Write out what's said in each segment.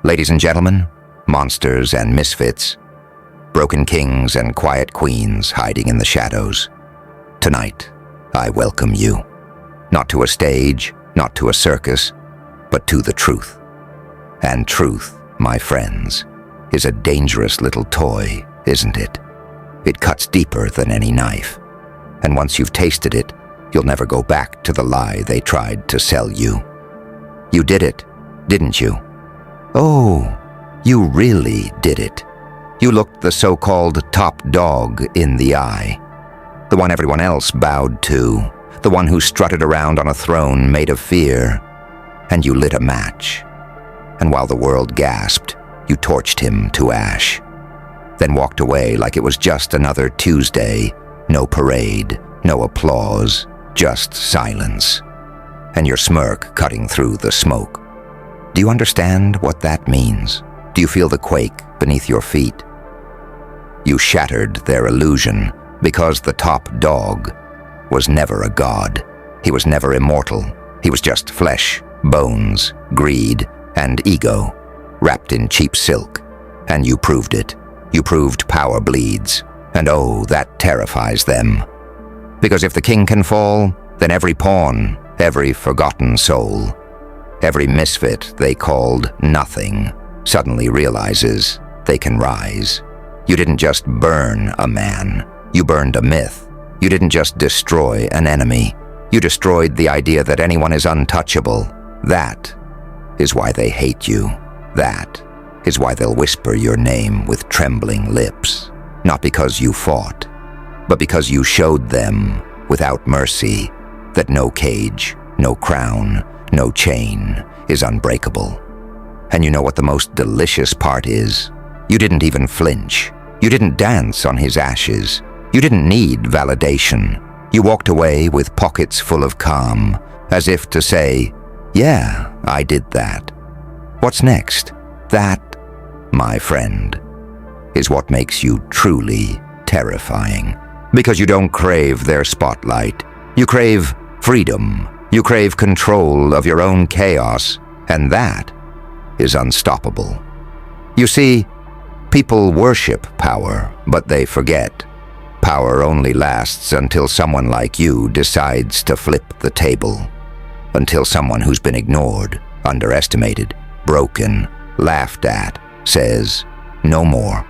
Ladies and gentlemen, monsters and misfits, broken kings and quiet queens hiding in the shadows, tonight I welcome you, not to a stage, not to a circus, but to the truth. And truth, my friends, is a dangerous little toy, isn't it? It cuts deeper than any knife, and once you've tasted it, you'll never go back to the lie they tried to sell you. You did it, didn't you? Oh, you really did it. You looked the so-called top dog in the eye, the one everyone else bowed to, the one who strutted around on a throne made of fear, and you lit a match. And while the world gasped, you torched him to ash, then walked away like it was just another Tuesday, no parade, no applause, just silence, and your smirk cutting through the smoke. Do you understand what that means? Do you feel the quake beneath your feet? You shattered their illusion because the top dog was never a god. He was never immortal. He was just flesh, bones, greed, and ego, wrapped in cheap silk. And you proved it. You proved power bleeds. And oh, that terrifies them. Because if the king can fall, then every pawn, every forgotten soul, every misfit they called nothing, suddenly realizes they can rise. You didn't just burn a man, you burned a myth. You didn't just destroy an enemy, you destroyed the idea that anyone is untouchable. That is why they hate you. That is why they'll whisper your name with trembling lips. Not because you fought, but because you showed them, without mercy, that no cage, no crown, no chain is unbreakable. And you know what the most delicious part is? You didn't even flinch. You didn't dance on his ashes. You didn't need validation. You walked away with pockets full of calm, as if to say, yeah, I did that. What's next? That, my friend, is what makes you truly terrifying. Because you don't crave their spotlight. You crave freedom. You crave control of your own chaos, and that is unstoppable. You see, people worship power, but they forget. Power only lasts until someone like you decides to flip the table. Until someone who's been ignored, underestimated, broken, laughed at, says, no more.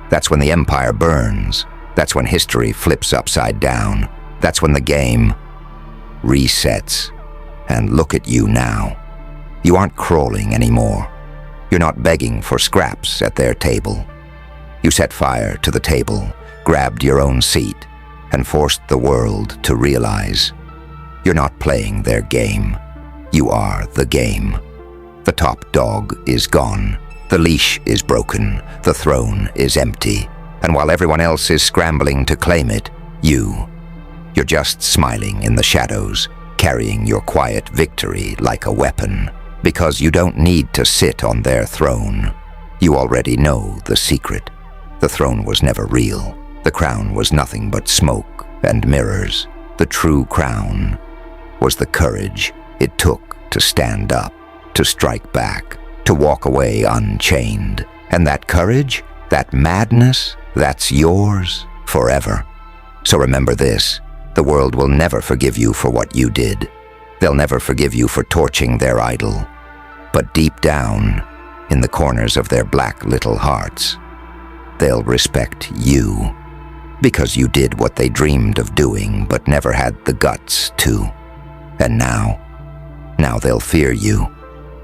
That's when the empire burns. That's when history flips upside down. That's when the game resets. And look at you now. You aren't crawling anymore. You're not begging for scraps at their table. You set fire to the table, grabbed your own seat, and forced the world to realize you're not playing their game. You are the game. The top dog is gone. The leash is broken. The throne is empty. And while everyone else is scrambling to claim it, you're just smiling in the shadows, carrying your quiet victory like a weapon. Because you don't need to sit on their throne. You already know the secret. The throne was never real. The crown was nothing but smoke and mirrors. The true crown was the courage it took to stand up, to strike back, to walk away unchained. And that courage, that madness, that's yours forever. So remember this, the world will never forgive you for what you did. They'll never forgive you for torching their idol. But deep down, in the corners of their black little hearts, they'll respect you. Because you did what they dreamed of doing but never had the guts to. And now they'll fear you.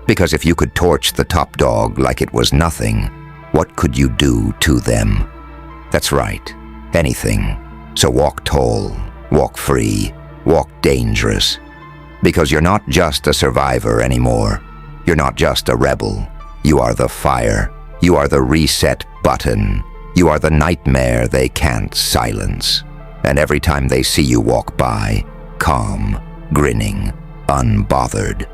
Because if you could torch the top dog like it was nothing, what could you do to them? That's right, anything. So walk tall, walk free, walk dangerous. Because you're not just a survivor anymore. You're not just a rebel. You are the fire. You are the reset button. You are the nightmare they can't silence. And every time they see you walk by, calm, grinning, unbothered,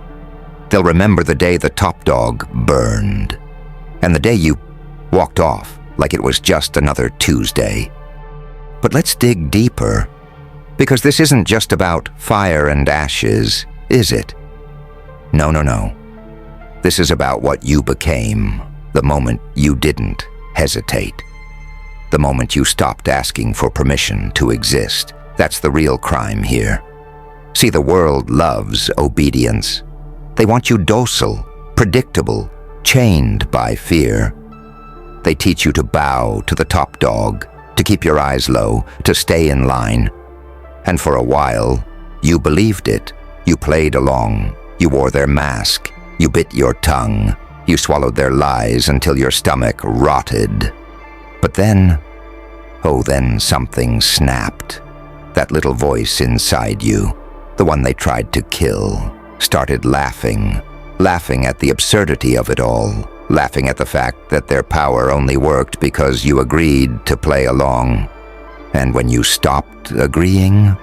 they'll remember the day the top dog burned. And the day you walked off like it was just another Tuesday. But let's dig deeper. Because this isn't just about fire and ashes, is it? No. This is about what you became the moment you didn't hesitate. The moment you stopped asking for permission to exist. That's the real crime here. See, the world loves obedience. They want you docile, predictable, chained by fear. They teach you to bow to the top dog, to keep your eyes low, to stay in line. And for a while, you believed it. You played along. You wore their mask. You bit your tongue. You swallowed their lies until your stomach rotted. But then, then something snapped. That little voice inside you, the one they tried to kill, started laughing at the absurdity of it all, laughing at the fact that their power only worked because you agreed to play along. And when you stopped agreeing,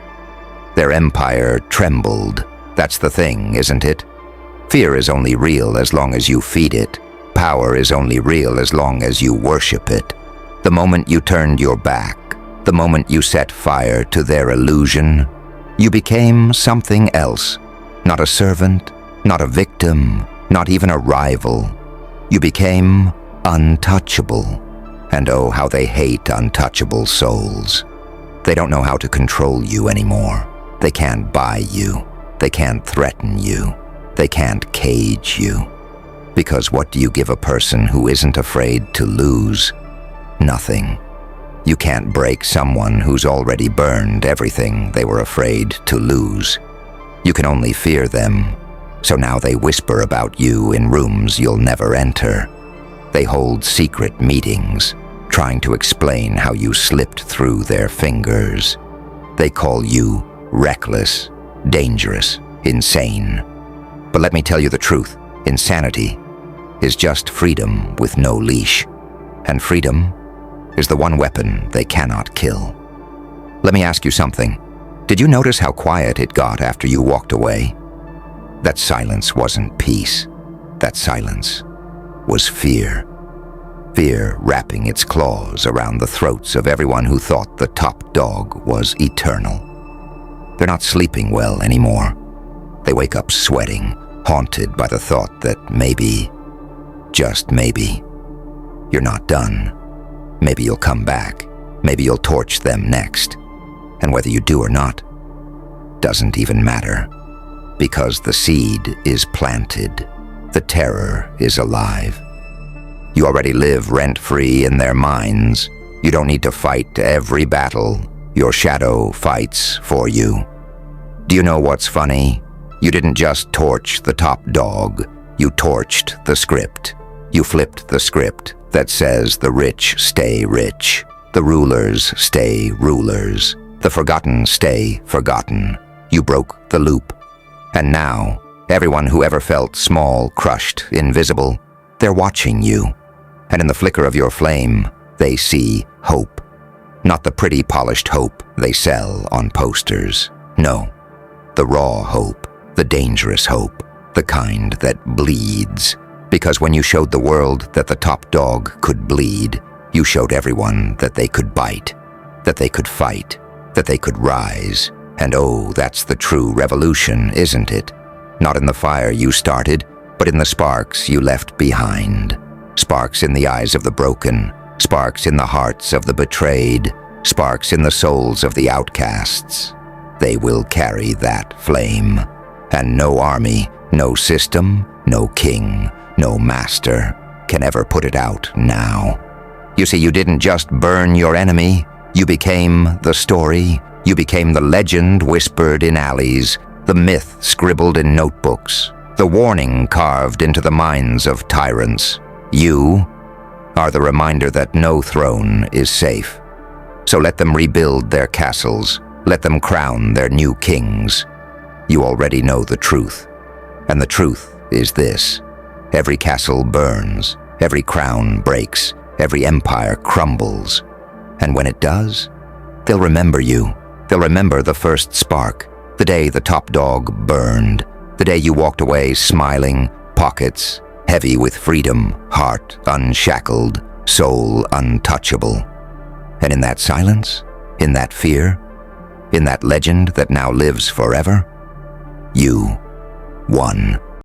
their empire trembled. That's the thing, isn't it? Fear is only real as long as you feed it. Power is only real as long as you worship it. The moment you turned your back, the moment you set fire to their illusion, you became something else. Not a servant, not a victim, not even a rival. You became untouchable. And oh, how they hate untouchable souls. They don't know how to control you anymore. They can't buy you. They can't threaten you. They can't cage you. Because what do you give a person who isn't afraid to lose? Nothing. You can't break someone who's already burned everything they were afraid to lose. You can only fear them. So now they whisper about you in rooms you'll never enter. They hold secret meetings, trying to explain how you slipped through their fingers. They call you reckless, dangerous, insane. But let me tell you the truth. Insanity is just freedom with no leash. And freedom is the one weapon they cannot kill. Let me ask you something. Did you notice how quiet it got after you walked away? That silence wasn't peace. That silence was fear. Fear wrapping its claws around the throats of everyone who thought the top dog was eternal. They're not sleeping well anymore. They wake up sweating, haunted by the thought that maybe, just maybe, you're not done. Maybe you'll come back. Maybe you'll torch them next. And whether you do or not, doesn't even matter. Because the seed is planted. The terror is alive. You already live rent-free in their minds. You don't need to fight every battle. Your shadow fights for you. Do you know what's funny? You didn't just torch the top dog. You torched the script. You flipped the script that says the rich stay rich. The rulers stay rulers. The forgotten stay forgotten. You broke the loop. And now, everyone who ever felt small, crushed, invisible, they're watching you. And in the flicker of your flame, they see hope. Not the pretty, polished hope they sell on posters. No, the raw hope, the dangerous hope, the kind that bleeds. Because when you showed the world that the top dog could bleed, you showed everyone that they could bite, that they could fight, that they could rise. And oh, that's the true revolution, isn't it? Not in the fire you started, but in the sparks you left behind. Sparks in the eyes of the broken, sparks in the hearts of the betrayed, sparks in the souls of the outcasts. They will carry that flame. And no army, no system, no king, no master can ever put it out now. You see, you didn't just burn your enemy. You became the story. You became the legend whispered in alleys, the myth scribbled in notebooks, the warning carved into the minds of tyrants. You are the reminder that no throne is safe. So let them rebuild their castles. Let them crown their new kings. You already know the truth. And the truth is this. Every castle burns. Every crown breaks. Every empire crumbles. And when it does, they'll remember you. They'll remember the first spark, the day the top dog burned, the day you walked away smiling, pockets heavy with freedom, heart unshackled, soul untouchable. And in that silence, in that fear, in that legend that now lives forever, you won.